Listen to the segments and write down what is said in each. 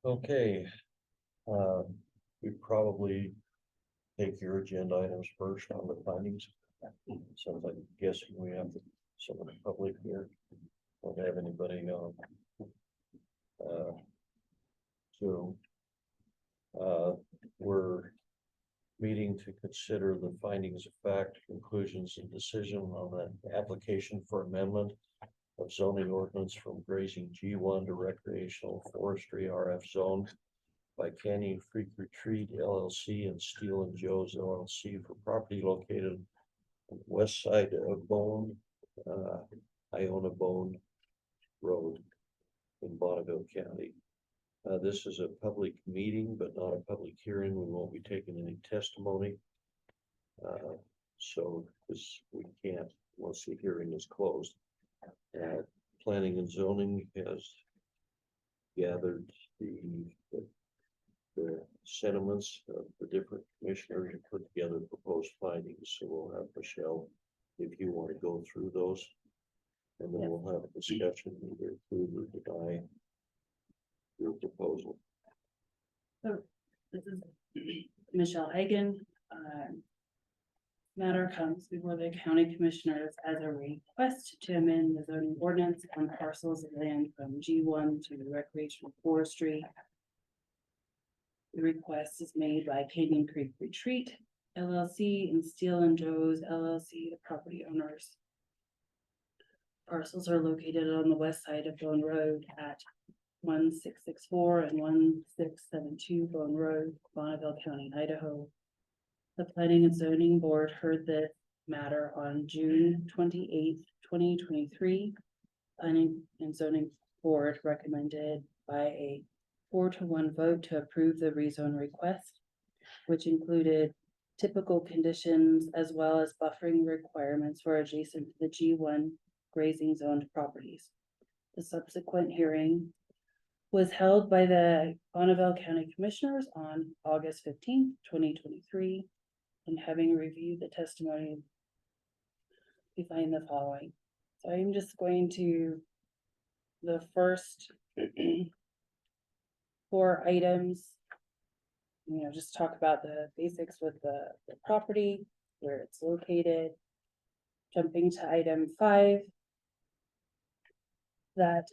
Okay, we probably take your agenda items first on the findings. Sounds like guessing we have some of the public here. Don't have anybody on Zoom. We're meeting to consider the findings of fact, conclusions, and decision on the application for amendment of zoning ordinance from Grazing G-1 to Recreational Forestry R-F Zone by Canyon Creek Retreat LLC and Steele-N-Jo's LLC for property located on the west side of Iona Road in Bonneville County. This is a public meeting, but not a public hearing. We won't be taking any testimony. So this we can't once the hearing is closed. Planning and zoning has gathered the sentiments of the different commissioners and put together proposed findings. So we'll have Michelle, if you want to go through those, and then we'll have a discussion, either approve or deny your proposal. So this is Michelle Hagan. Matter comes before the county commissioners as a request to amend the zoning ordinance on parcels of land from G1 to the recreational forestry. The request is made by Canyon Creek Retreat LLC and Steele-N-Jo's LLC, the property owners. Parcels are located on the west side of Bone Road at 1664 and 1672 Bone Road, Bonneville County, Idaho. The Planning and Zoning Board heard the matter on June 28th, 2023. Planning and Zoning Board recommended by a 4-to-1 vote to approve the rezone request, which included typical conditions as well as buffering requirements for adjacent to the G1 grazing zoned properties. The subsequent hearing was held by the Bonneville County Commissioners on August 15th, 2023. And having reviewed the testimony, we find the following. So I'm just going to the first 4 items, just talk about the basics with the property, where it's located. Jumping to item 5, that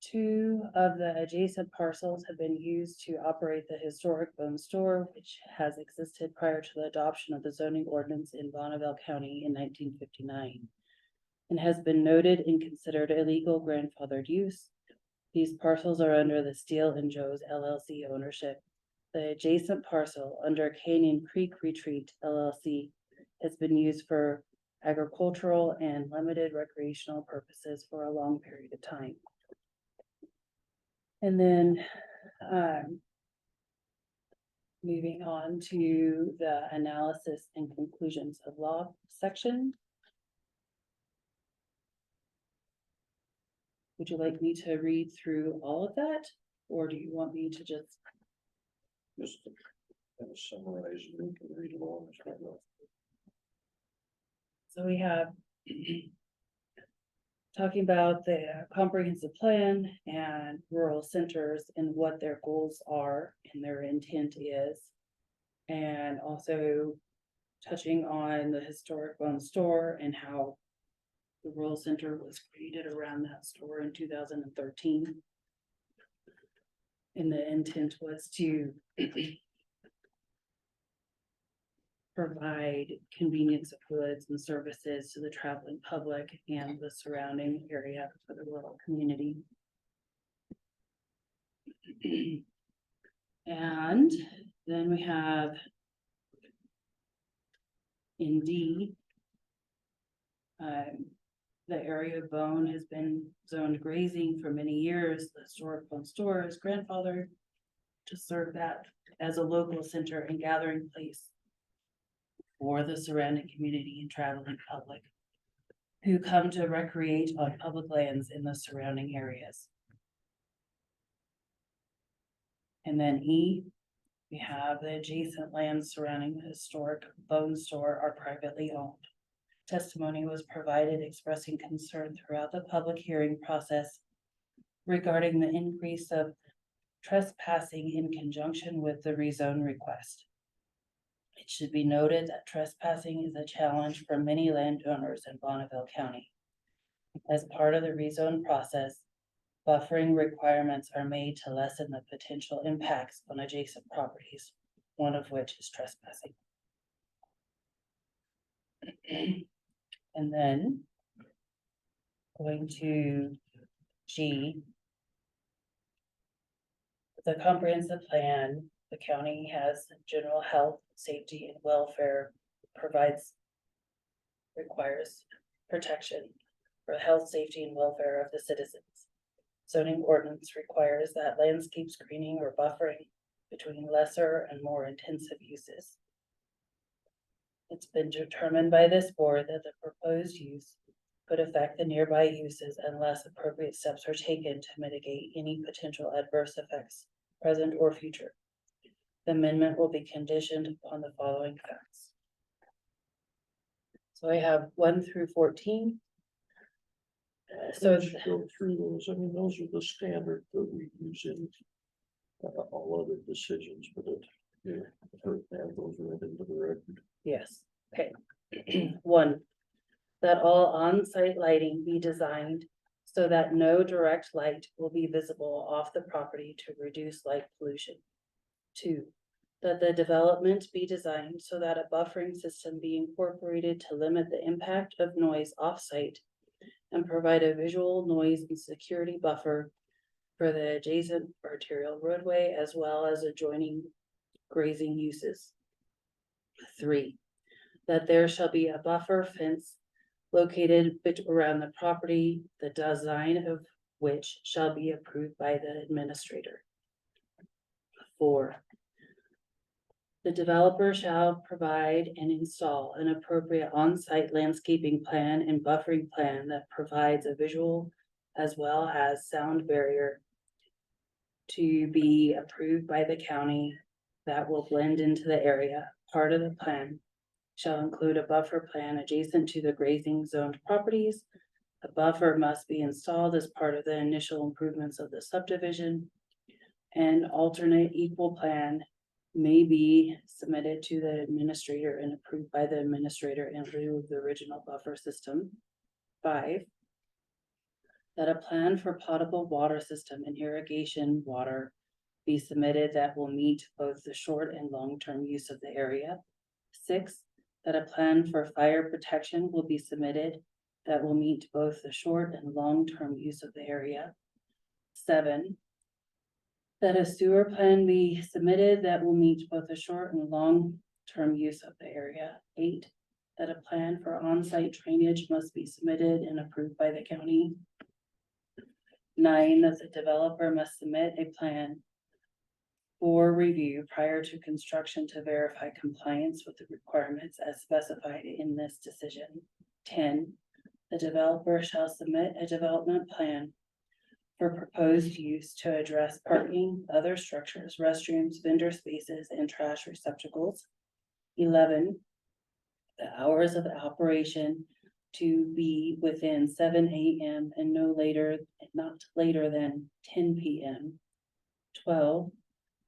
2 of the adjacent parcels have been used to operate the historic bone store, which has existed prior to the adoption of the zoning ordinance in Bonneville County in 1959, and has been noted and considered illegal grandfathered use. These parcels are under the Steele-N-Jo's LLC ownership. The adjacent parcel under Canyon Creek Retreat LLC has been used for agricultural and limited recreational purposes for a long period of time. And then moving on to the analysis and conclusions of law section. Would you like me to read through all of that, or do you want me to just kind of summarize and we can read along? So we have talking about the comprehensive plan and rural centers and what their goals are and their intent is, and also touching on the historic bone store and how the rural center was created around that store in 2013. And the intent was to provide convenience of goods and services to the traveling public and the surrounding area for the rural community. And then we have in D, the area of Bone has been zoned grazing for many years. The historic Bone store is grandfathered to serve that as a local center and gathering place for the surrounding community and traveling public who come to recreate on public lands in the surrounding areas. And then E, we have the adjacent lands surrounding the historic bone store are privately owned. testimony was provided expressing concern throughout the public hearing process regarding the increase of trespassing in conjunction with the rezone request. It should be noted that trespassing is a challenge for many landowners in Bonneville County. As part of the rezone process, buffering requirements are made to lessen the potential impacts on adjacent properties, one of which is trespassing. And then going to G. The comprehensive plan, the county has general health, safety, and welfare requires protection for health, safety, and welfare of the citizens. Zoning ordinance requires that landscape screening or buffering between lesser and more intensive uses. It's been determined by this board that the proposed use could affect the nearby uses unless appropriate steps are taken to mitigate any potential adverse effects, present or future. The amendment will be conditioned upon the following facts. So I have 1 through 14. So Let's go through those. I mean, those are the standard that we use in all other decisions, but yeah, I've heard that those read into the record. yes, okay. 1, that all on-site lighting be designed so that no direct light will be visible off the property to reduce light pollution. 2, that the development be designed so that a buffering system be incorporated to limit the impact of noise off-site and provide a visual noise and security buffer for the adjacent arterial roadway as well as adjoining grazing uses. 3, that there shall be a buffer fence located around the property, the design of which shall be approved by the administrator. 4, the developer shall provide and install an appropriate on-site landscaping plan and buffering plan that provides a visual as well as sound barrier to be approved by the county that will blend into the area. Part of the plan shall include a buffer plan adjacent to the grazing zoned properties. A buffer must be installed as part of the initial improvements of the subdivision. An alternate equal plan may be submitted to the administrator and approved by the administrator in lieu of the original buffer system. 5, that a plan for potable water system and irrigation water be submitted that will meet both the short and long-term use of the area. 6, that a plan for fire protection will be submitted that will meet both the short and long-term use of the area. 7, that a sewer plan be submitted that will meet both the short and long-term use of the area. 8, that a plan for on-site drainage must be submitted and approved by the county. 9, that the developer must submit a plan for review prior to construction to verify compliance with the requirements as specified in this decision. 10, the developer shall submit a development plan for proposed use to address parking, other structures, restrooms, vendor spaces, and trash receptacles. 11, the hours of operation to be within 7 a.m. and not later than 10 p.m. 12,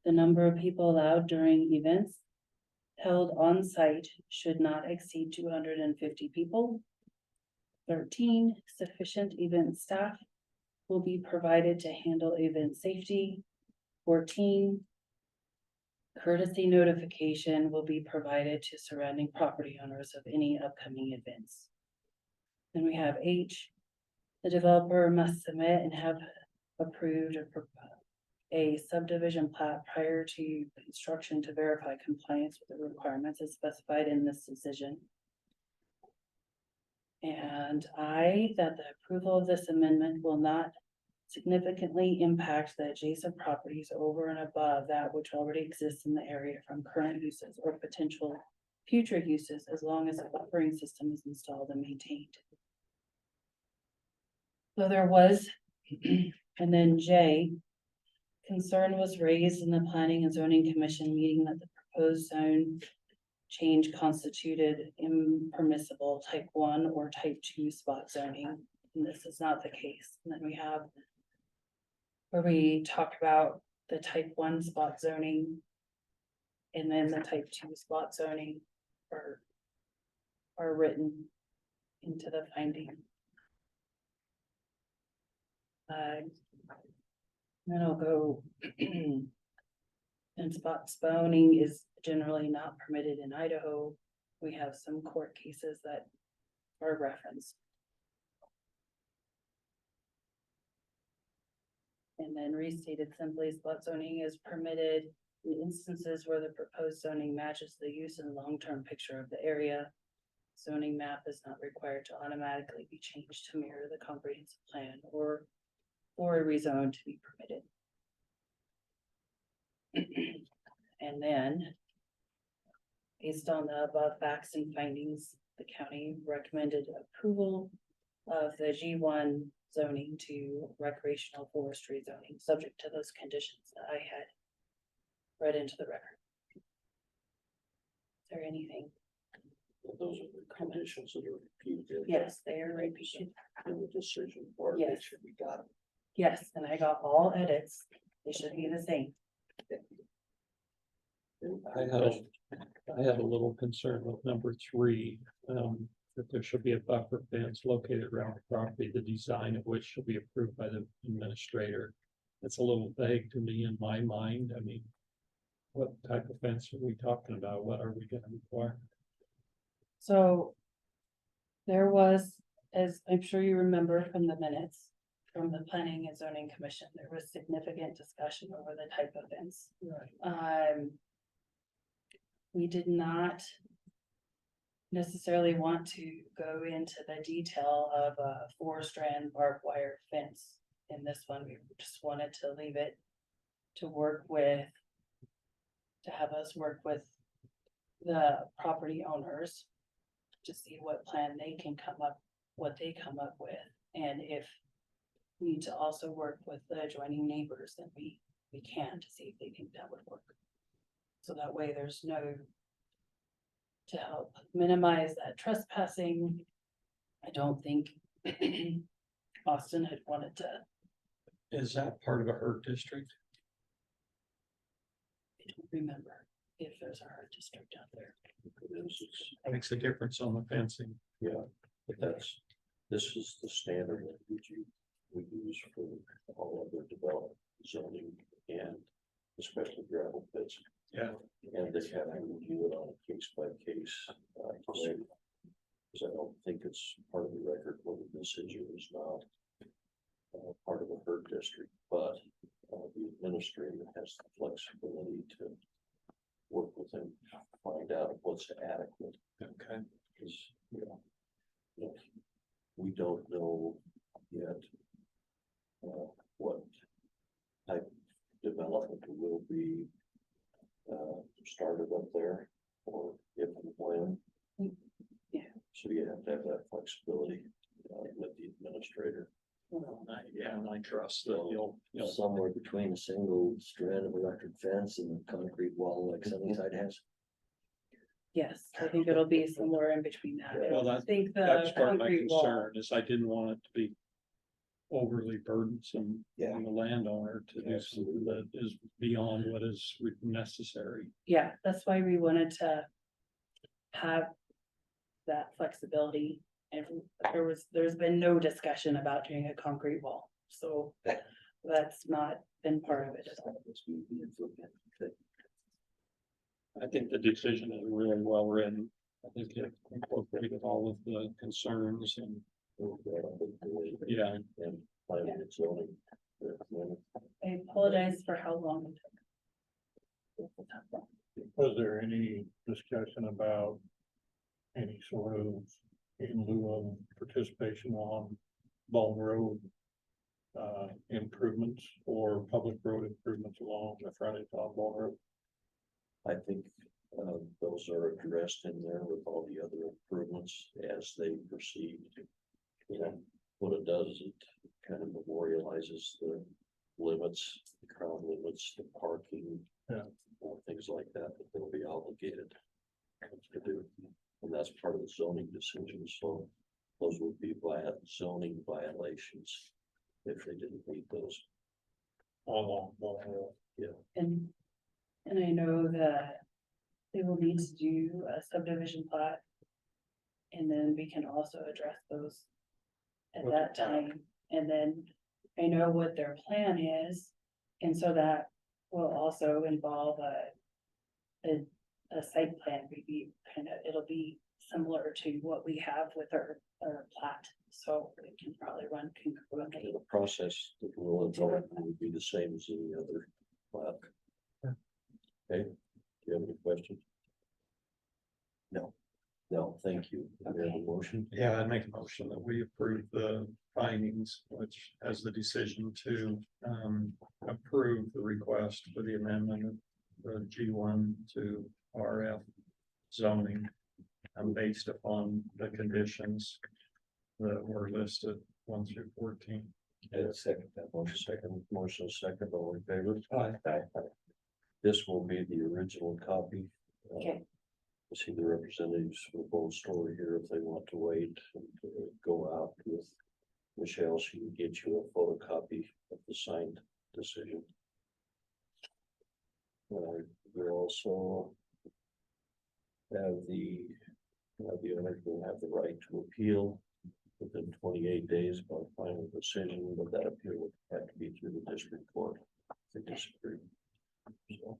the number of people allowed during events held on site should not exceed 250 people. 13, sufficient event staff will be provided to handle event safety. 14, courtesy notification will be provided to surrounding property owners of any upcoming events. Then we have H, the developer must submit and have approved a subdivision plat prior to construction to verify compliance with the requirements as specified in this decision. And that the approval of this amendment will not significantly impact the adjacent properties over and above that which already exists in the area from current uses or potential future uses, as long as a buffering system is installed and maintained. So there was, and then J, concern was raised in the Planning and Zoning Commission meeting that the proposed zone change constituted impermissible type 1 or type 2 spot zoning, and this is not the case. And then we have where we talk about the type 1 spot zoning, and then the type 2 spot zoning are written into the finding. Then I'll go, and spot zoning is generally not permitted in Idaho. We have some court cases that are referenced. And then restated simply, spot zoning is permitted in instances where the proposed zoning matches the use and long-term picture of the area. Zoning map is not required to automatically be changed to mirror the comprehensive plan or for a rezone to be permitted. And then, based on the above facts and findings, the county recommended approval of the G1 zoning to recreational forestry zoning, subject to those conditions that I had read into the record. Is there anything? Those are the conditions that are repeated. Yes, they are repeated. In the decision part, Yes. make sure we got them. Yes, and I got all edits. They should be the same. I have a little concern with number 3, that there should be a buffer fence located around the property, the design of which shall be approved by the administrator. It's a little vague to me in my mind. I mean, what type of fence are we talking about? What are we gonna require? So there was, as I'm sure you remember from the minutes from the Planning and Zoning Commission, there was significant discussion over the type of fence. We did not necessarily want to go into the detail of a 4-strand barbed wire fence. In this one, we just wanted to leave it to work with, to have us work with the property owners to see what plan they can come up, what they come up with, and if we need to also work with the adjoining neighbors, then we can to see if they think that would work. So that way there's no, to help minimize that trespassing. I don't think Austin had wanted to. Is that part of a HERD district? I don't remember if there's a HERD district out there. Makes a difference on the fencing. Yeah, but this is the standard that we use for all other development zoning and especially gravel pits. Yeah. And they have to review it on a case by case. Because I don't think it's part of the record whether this is or is not part of a HERD district, but the administrator has the flexibility to work with them, find out what's adequate. Okay. Because, you know, we don't know yet what type of development will be started up there, or if and when. Yeah. So you have to have that flexibility with the administrator. Yeah, and I trust that you'll. Somewhere between a single strand of electric fence and a concrete wall like Sunnyside has. Yes, I think it'll be somewhere in between that. I Well, don't think the That's part of my concrete wall. concern, is I didn't want it to be overly burdensome Yeah. on the landowner to do something that is beyond what is necessary. Yeah, that's why we wanted to have that flexibility. And there's been no discussion about doing a concrete wall, so that's not been part of it at all. I think the decision is really well written. I think it incorporated all of the concerns and, yeah. And planning and zoning. I apologize for how long it took. Was there any discussion about any sort of in lieu of participation on Ball Road improvements or public road improvements along the frontage on Ball Road? I think those are addressed in there with all the other improvements as they proceed. You know, what it does is it kind of memorializes the limits, the crown limits, the parking. Yeah. Things like that, that they'll be obligated. to do. And that's part of the zoning decision, so those would be zoning violations if they didn't meet those. Along. And I know that they will need to do a subdivision plat. And then we can also address those at With that the plat. time. And then I know what their plan is. And so that will also involve a site plan review, it'll be similar to what we have with our plat. So it can probably run concurrently. The process that will involve would be the same as any other plat. Okay, do you have any questions? No, thank you. Do you have a motion? Yeah, I'd make a motion that we approve the findings, which has the decision to approve the request for the amendment of the G1 to R-F zoning. Based upon the conditions that were listed 1 through 14. And second that motion second, all in favor? Aye. This will be the original copy. Okay. I see the representatives for both story here if they want to wait and go out with Michelle. She can get you a photocopy of the signed decision. We also have the owner will have the right to appeal within 28 days of final decision, but that appeal would have to be through the district court if they disagree. So,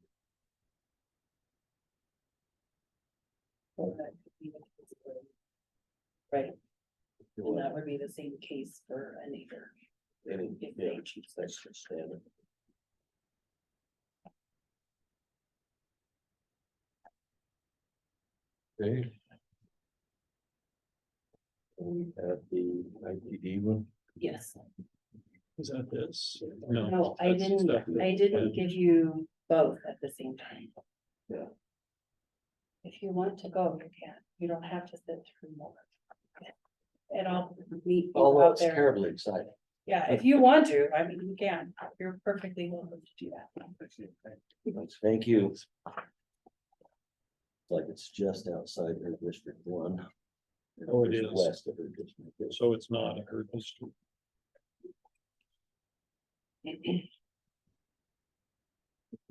So that could be the case for- Right, and that would be the same case for a neighbor. any, If yeah, they choose that's the standard. Okay. And we have the ITD one. Yes, Is that this? no, I that's didn't separate. give you both at the same time. Yeah. If you want to go, you can, you don't have to sit through more. And I'll meet you Although out it's there. terribly exciting. Yeah, if you want to, I mean, you can, you're perfectly welcome to do that. Thank you. It's like it's just outside her district one. Oh, it Just is. West of her district. So it's not a her district.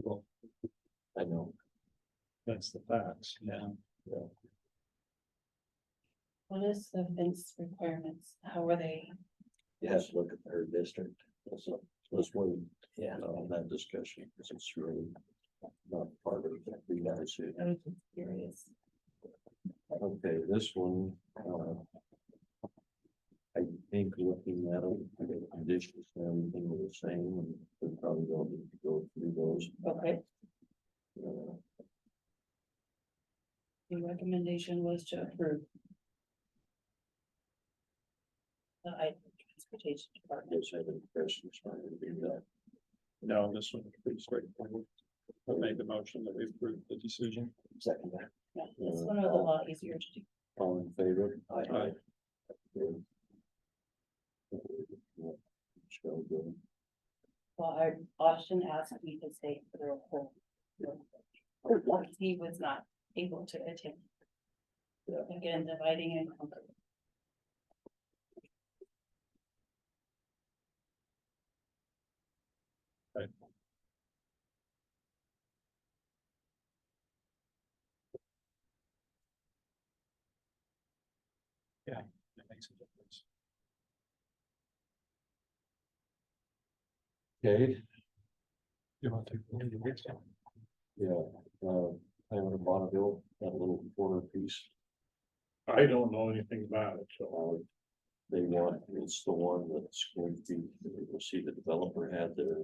Well, I know. that's the facts, yeah. What is the fence requirements? How are they? You have to look at her district. Let's wait. Yeah. On that discussion, because it's really not part of that. We gotta see. I'm just curious. Okay, this one, I think looking at them, the conditions and everything were the same, and we probably don't need to go through those. Okay, Uh, the recommendation was to approve. The Idaho Transportation Department. Yes, I have any questions, I'm gonna do that. No, this one is pretty straightforward. I made the motion that we approve the decision. Second that. Yeah, this one was a lot easier to do. All in favor? Aye. Good. Shall go. Well, Austin asked me to stay for the whole. He was not able to attend. Yeah. Again, dividing and conquering. Yeah, that makes a difference. Okay, You want to take the next one? yeah, I went to Bonneville, that little corner piece, I don't know anything about it, so. they want, it's the one that's going to be, you'll see the developer had their,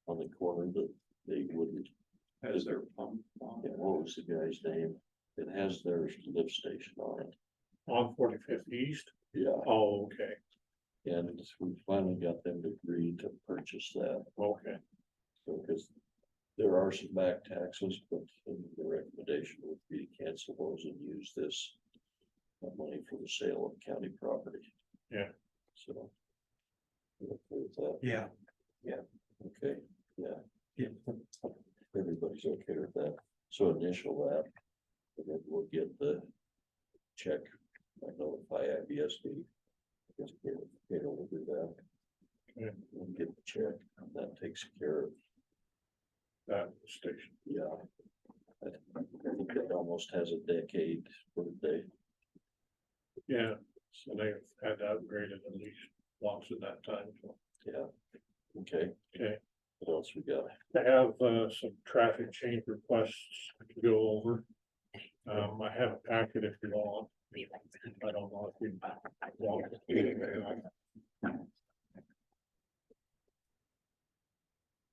on the corner that they wouldn't. As their pump. Yeah, what was the guy's name? It has their lift station on it. On 45th East, Yeah, oh, okay, and we finally got them to agree to purchase that. okay, So, because there are some back taxes, but the recommendation would be to cancel those and use this money for the sale of county property. Yeah. So. you okay with that? Yeah. Okay, yeah, Yeah. everybody's okay with that, so initial that. And then we'll get the check, I notify IBSD. I guess Kato will do that. Okay. We'll get the check, and that takes care of, that station. yeah. I think it almost has a decade for the day. Yeah, so they've had to upgrade it at least once in that time. So, Yeah. Okay, okay, what else we got? I have some traffic change requests to go over. I have a packet if you want. I don't know if you want.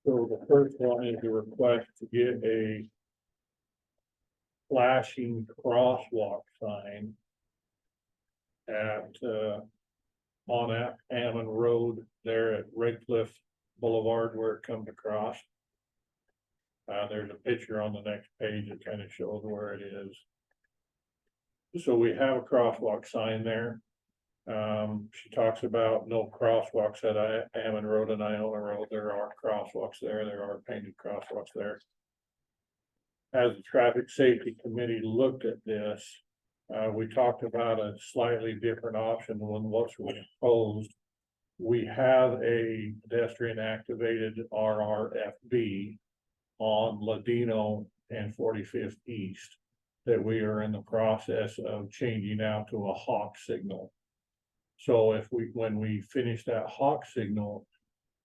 So the first one is a request to get a flashing crosswalk sign at, on Ammon Road there at Red Cliff Boulevard where it comes across. There's a picture on the next page that kind of shows where it is. So we have a crosswalk sign there. She talks about no crosswalks at Ammon Road and Iona Road. There are crosswalks there. There are painted crosswalks there. As the traffic safety committee looked at this, we talked about a slightly different option than what's proposed. We have a pedestrian activated RRFB on Ladino and 45th East that we are in the process of changing out to a hawk signal. So when we finish that hawk signal,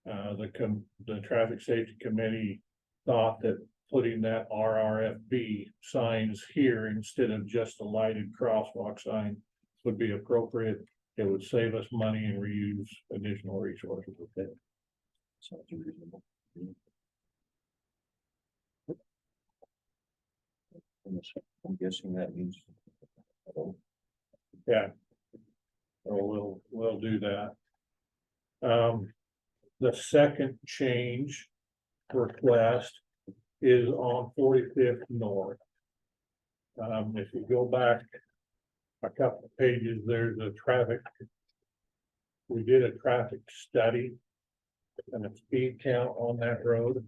the traffic safety committee thought that putting that RRFB signs here instead of just a lighted crosswalk sign would be appropriate. It would save us money and reuse additional resources. Okay. Sounds reasonable. I'm guessing that means. Yeah. So we'll do that. The second change request is on 45th North. If you go back a couple of pages, there's a traffic. We did a traffic study and a speed count on that road.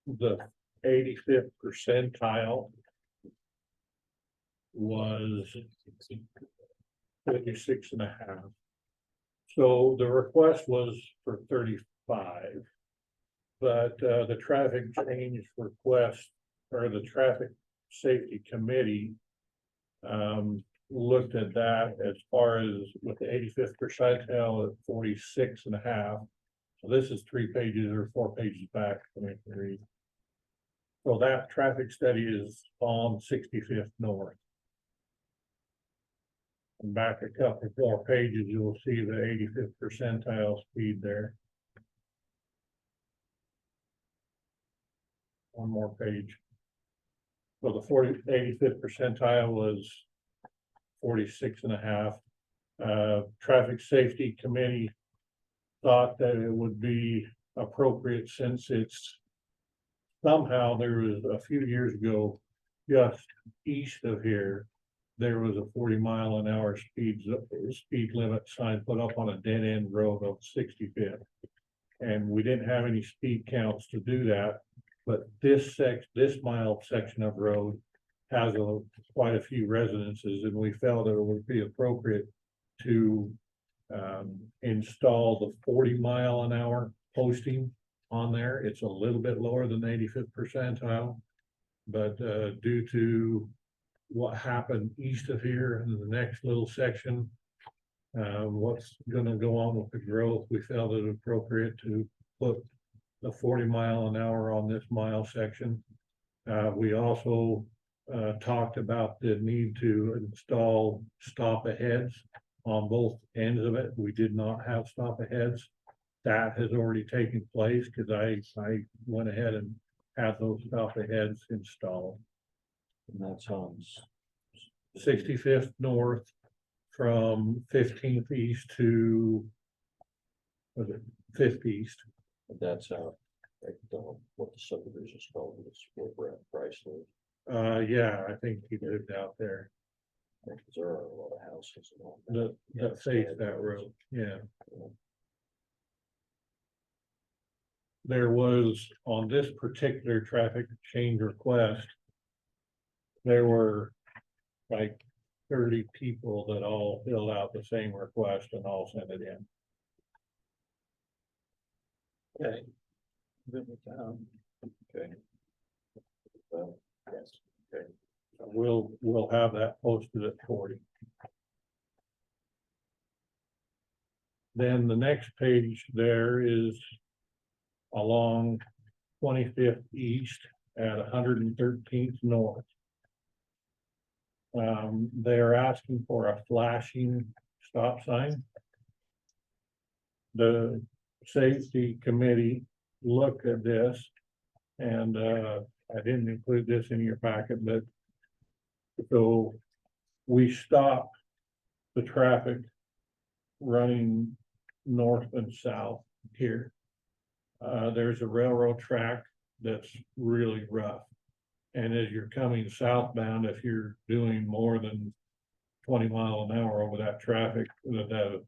The 85th percentile was 36.5. So the request was for 35. But the traffic change request or the traffic safety committee looked at that as far as with the 85th percentile at 46.5. So this is 3 pages or 4 pages back. So that traffic study is on 65th North. And back a couple more pages, you'll see the 85th percentile speed there. One more page. So the 85th percentile was 46.5. Traffic safety committee thought that it would be appropriate since it's somehow there was a few years ago, just east of here, there was a 40-mile-an-hour speed limit sign put up on a dead end road on 65th. And we didn't have any speed counts to do that, but this mile section of road has quite a few residences, and we felt it would be appropriate to install the 40-mile-an-hour posting on there. It's a little bit lower than the 85th percentile, but due to what happened east of here in the next little section, what's going to go on with the growth, we felt it appropriate to put the 40-mile-an-hour on this mile section. We also talked about the need to install stop aheads on both ends of it. We did not have stop aheads. That has already taken place because I went ahead and had those stop aheads installed. And that sounds 65th North from 15th East to was it 5th East. that's what the subdivision is called. It's where Brad Price lives. Yeah, I think he lived out there. Because there are a lot of houses and all that. That face that road, yeah. there was on this particular traffic change request. There were like 30 people that all filled out the same request and all sent it in. Okay. Good with that. Okay. Yes, okay. We'll have that posted at 40. Then the next page there is along 25th East at 113th North. They're asking for a flashing stop sign. The safety committee looked at this and I didn't include this in your packet, but so we stopped the traffic running north and south here. There's a railroad track that's really rough. And as you're coming southbound, if you're doing more than 20 miles an hour over that traffic, that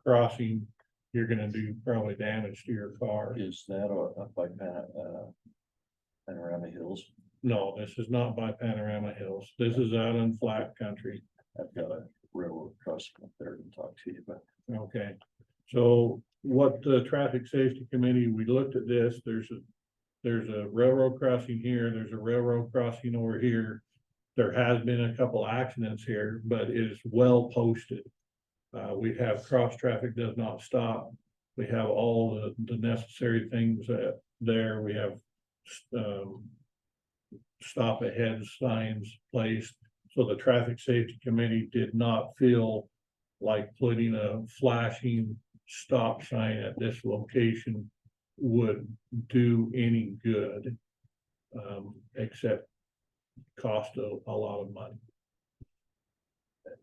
crossing, you're gonna do probably damage to your car. Is that up by Panorama Hills? No, this is not by Panorama Hills. This is out in flat country. I've got a railroad crossing up there to talk to you about. Okay, so what the traffic safety committee, we looked at this, there's a railroad crossing here, there's a railroad crossing over here. There has been a couple accidents here, but it is well posted. We have cross traffic does not stop. We have all the necessary things there. We have stop ahead signs placed. So the traffic safety committee did not feel like putting a flashing stop sign at this location would do any good, except cost a lot of money.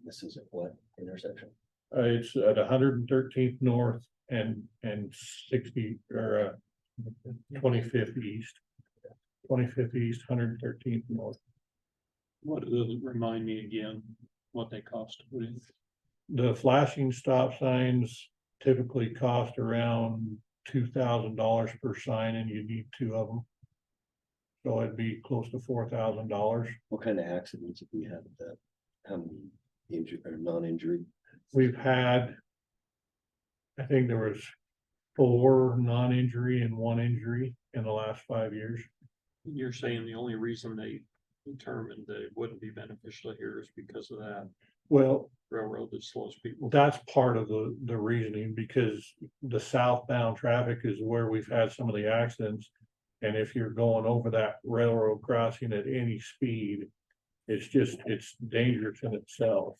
This is at what intersection? It's at 113th North and 60 or 25th East. 25th East, 113th North. What does it remind me again, what they cost to put in? The flashing stop signs typically cost around $2,000 per sign, and you need 2 of them. So it'd be close to $4,000. What kind of accidents have we had with that? How many injury or non-injury? We've had, I think there was 4 non-injury and 1 injury in the last 5 years. You're saying the only reason they determined that it wouldn't be beneficial here is because of that Well, railroad that slows people. that's part of the reasoning, because the southbound traffic is where we've had some of the accidents. And if you're going over that railroad crossing at any speed, it's dangerous in itself.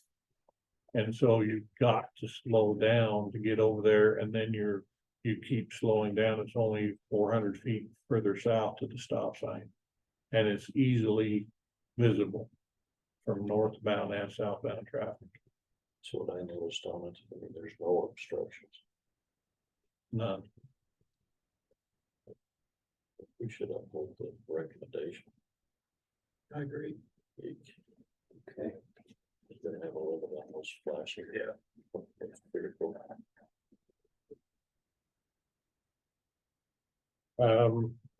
And so you've got to slow down to get over there, and then you keep slowing down. It's only 400 feet further south to the stop sign. And it's easily visible from northbound and southbound traffic. That's what I noticed on it. I mean, there's no obstructions. None. We should uphold the recommendation. I agree. Okay. We're gonna have a little bit of those flashing. Yeah. It's pretty cool.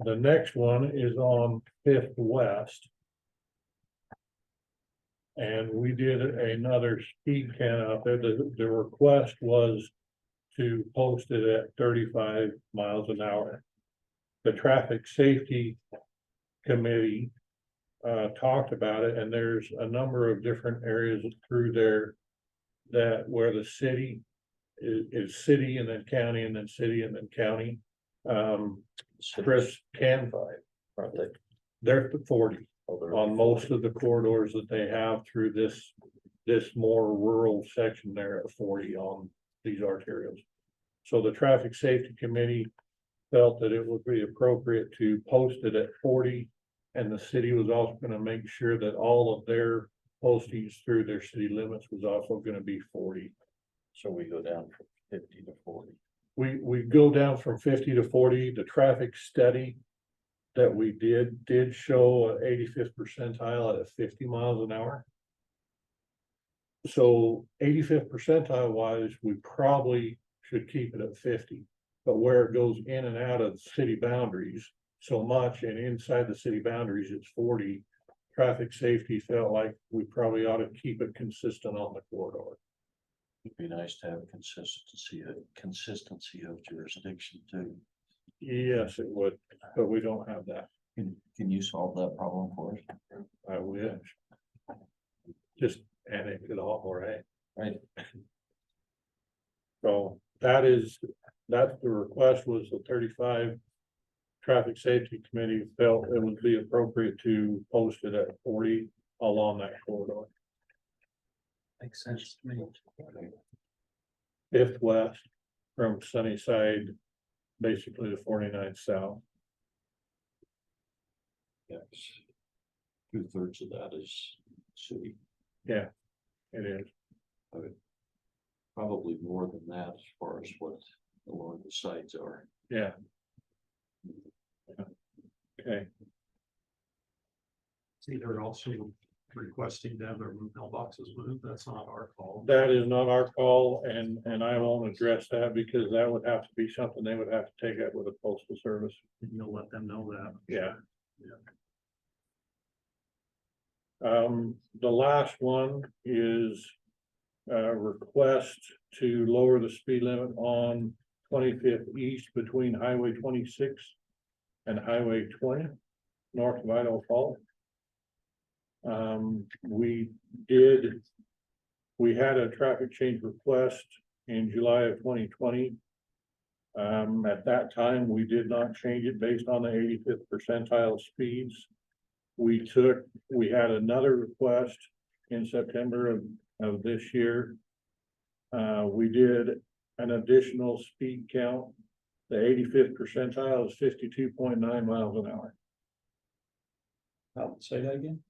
The next one is on 5th West. And we did another speed count out there. The request was to post it at 35 miles an hour. The traffic safety committee talked about it, and there's a number of different areas through there that where the city is city and then county and then city and then county. Chris can, Aren't they? they're at 40 Oh, they're on most of the corridors that they have through this more rural section there at 40 on these arterials. So the traffic safety committee felt that it would be appropriate to post it at 40. And the city was also going to make sure that all of their postings through their city limits was also going to be 40. So we go down from 50 to 40. We go down from 50 to 40. The traffic study that we did show an 85th percentile at 50 miles an hour. So 85th percentile wise, we probably should keep it at 50. But where it goes in and out of city boundaries so much, and inside the city boundaries, it's 40. Traffic safety felt like we probably ought to keep it consistent on the corridor. It'd be nice to have consistency of jurisdiction too. Yes, it would, but we don't have that. Can you solve that problem for us? I wish. Just annex it all, right? Right. So that's the request was the 35. Traffic Safety Committee felt it would be appropriate to post it at 40 along that corridor. Makes sense to me. Fifth west from Sunnyside, basically to 49 south. Yes. 2/3 of that is city, Yeah, it is. probably more than that as far as what along the sides are. Yeah. Okay, See, they're also requesting to have their mailboxes moved. That's not our call. that is not our call, and I won't address that because that would have to be something they would have to take up with the postal service. And you'll let them know that. Yeah. The last one is a request to lower the speed limit on 25th East between Highway 26 and Highway 20, north of Idaho Falls. We had a traffic change request in July of 2020. At that time, we did not change it based on the 85th percentile speeds. We had another request in September of this year. We did an additional speed count. The 85th percentile is 52.9 miles an hour. I'll say that again.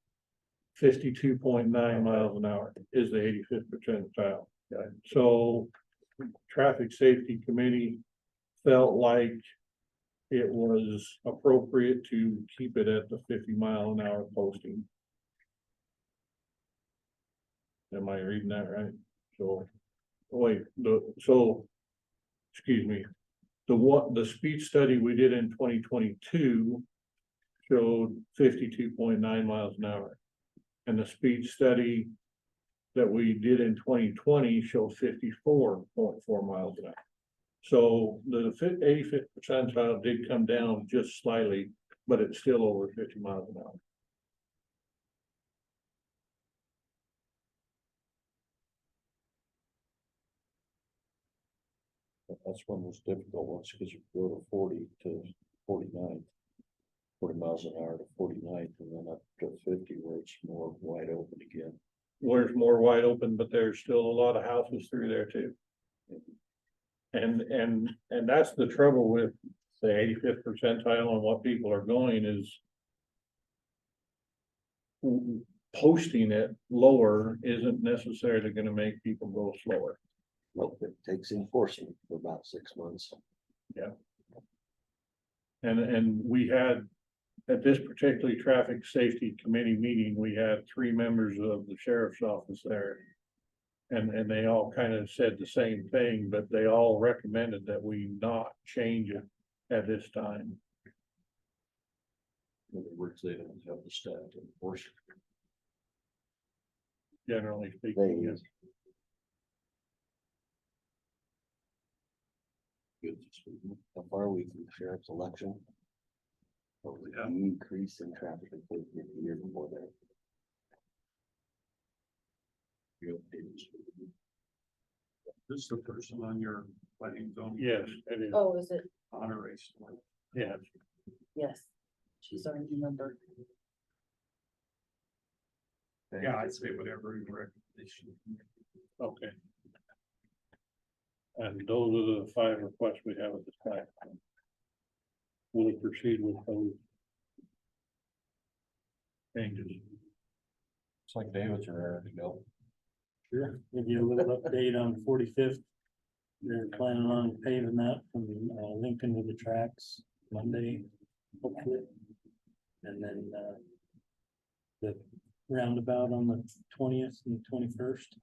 52.9 miles an hour is the 85th percentile. So Traffic Safety Committee felt like it was appropriate to keep it at the 50-mile-an-hour posting. Am I reading that right? So, excuse me. The speed study we did in 2022 showed 52.9 miles an hour. And the speed study that we did in 2020 showed 54.4 miles an hour. So the 85th percentile did come down just slightly, but it's still over 50 miles an hour. That's one of those difficult ones because you go to 40 to 49. 40 miles an hour to 49, and then up to 50 where it's more wide open again. Where it's more wide open, but there's still a lot of houses through there too. And that's the trouble with the 85th percentile and what people are going is posting it lower isn't necessarily going to make people go slower. Well, it takes enforcement for about 6 months. And we had, at this particular traffic safety committee meeting, we had 3 members of the sheriff's office there. And they all kind of said the same thing, but they all recommended that we not change it at this time. In other words, they don't have the staff to enforce it. Generally speaking, yes. Good. How far are we from the sheriff's election? Probably increase in traffic enforcement the year before that. This is the person on your planning zone. Yes, it is. Oh, is it? Honoration. Yeah. Yes. She's already member. Yeah, I'd say whatever your recommendation. Okay. And those are the 5 requests we have at this time. We'll proceed with those changes. It's like David's ready to go. Sure, give you a little update on 45th. They're planning on paving that from Lincoln to the tracks Monday, hopefully. And then the roundabout on the 20th and 21st.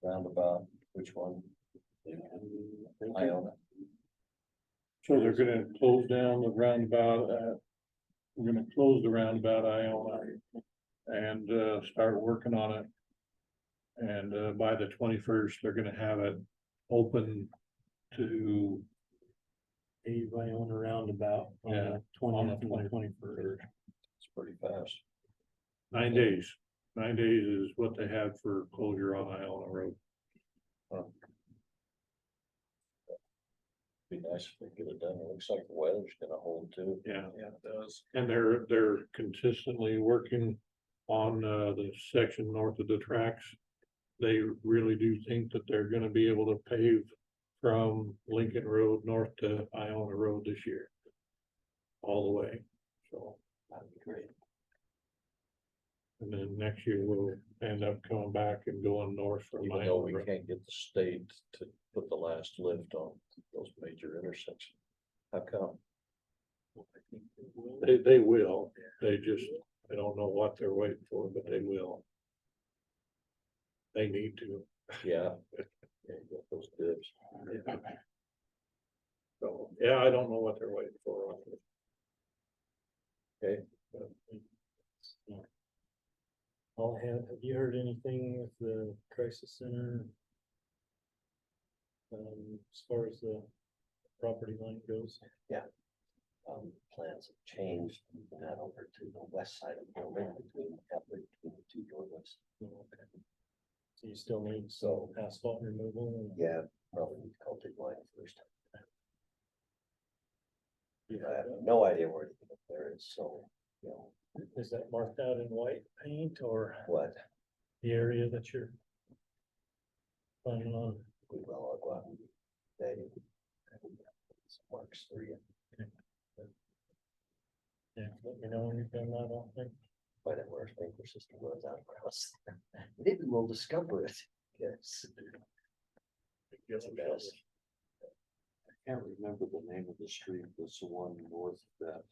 Roundabout, which one? Iona. So they're gonna close down the roundabout we're gonna close the roundabout Iona and, start working on it. And, by the 21st, they're gonna have it open to, Anybody on a roundabout on Yeah, the on twentieth the and 21st. It's pretty fast. 9 days. 9 days is what they have for closure on Iona Road. Be nice if we get it done. It looks like the weather's gonna hold too. Yeah. Yeah, it does. And they're consistently working on, the section north of the tracks. They really do think that they're gonna be able to pave from Lincoln Road north to Iona Road this year. All the way, so, That'd be great. and then next year we'll end up coming back and going north from Even though Iona we Road. can't get the state to put the last lift on those major intersections. How come? They will, they just, I don't know what they're waiting for, but they will. They need to. Yeah. Yeah, you got those dips. So, yeah, I don't know what they're waiting for. Okay. All have you heard anything with the crisis center? As far as the property line goes? Plans have changed, moving that over to the west side of the building between the two doorways. So you still need some asphalt removal? And Yeah, probably need to cultivate line first. I have no idea where anything up there is, so, you know, is that marked out in white paint or what, the area that you're planning on? we will, I'll go out and they. Marks 3. Yeah, let me know when you've done that, I'll think. Find out where our sprinkler system runs out of house. Maybe we'll discover it. Yes. It's a mess. I can't remember the name of the street, that's the one north of that,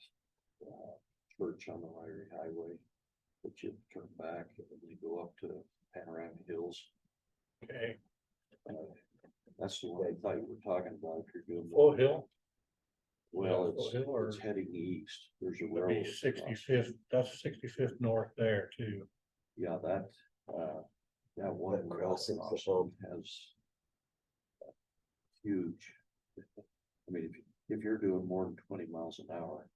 church on the Ryrie Highway. That you turn back and then you go up to Panorama Hills. Okay, That's the one I thought you were talking about, if you're doing. Full Hill, Well, Full Hill or- it's heading east, there's a would railroad. be 65th, that's 65th north there too. Yeah, that one That crossing the crossing has. Huge. I mean, if you're doing more than 20 miles an hour,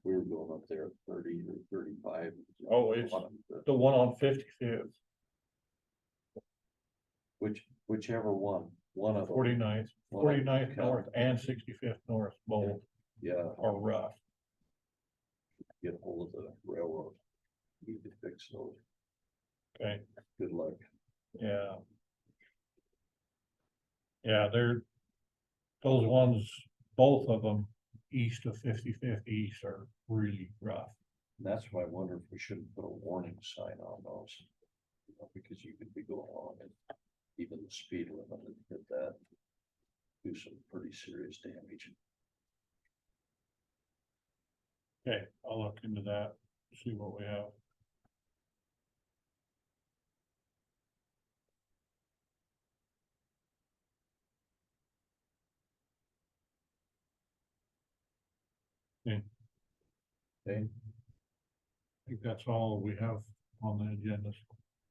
we were going up there at 30 or 35. Oh, it's the one on 55th, Whichever one of them. 49th, One of them 49th count. north and 65th north, both Yeah, are rough. get a hold of the railroad. Need to fix those. Okay, Good luck. yeah. Yeah, those ones, both of them, east of 55th east are really rough. And that's why I wonder if we shouldn't put a warning sign on those. You know, because you could be going on and even the speed limit and hit that. Do some pretty serious damage. Okay, I'll look into that, see what we have. Okay. Okay. I think that's all we have on the agenda.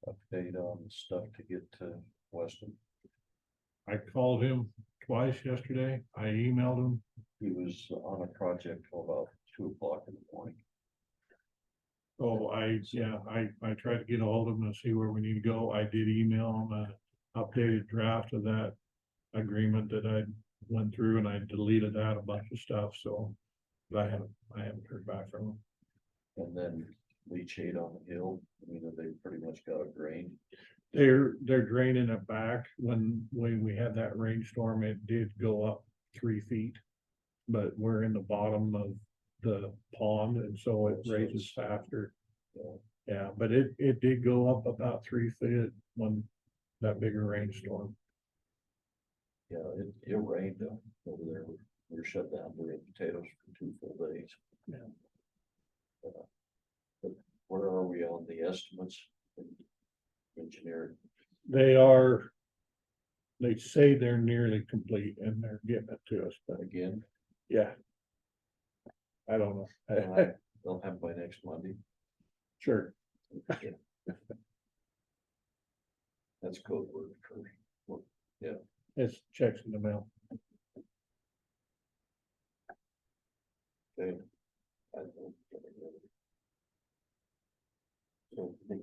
Update on stuff to get to Weston. I called him twice yesterday, I emailed him. He was on a project till about 2 o'clock in the morning. Oh, I tried to get a hold of him and see where we need to go. I did email him an updated draft of that agreement that I went through, and I deleted out a bunch of stuff, so. But I haven't heard back from him. And then leachate on the hill, I mean, they pretty much got it drained. They're draining it back. When we had that rainstorm, it did go up 3 feet. But we're in the bottom of the pond, and so it So raises it's- faster. Yeah. Yeah, but it did go up about 3 feet when that bigger rainstorm. Yeah, it rained over there. We were shut down doing potatoes for 2 full days. Yeah. But where are we on the estimates? Engineering, They say they're nearly complete and they're getting it to us, but again, Yeah. I don't know. They'll have by next Monday. Sure. That's code word for. It's checks in the mail. Okay. I don't. So I think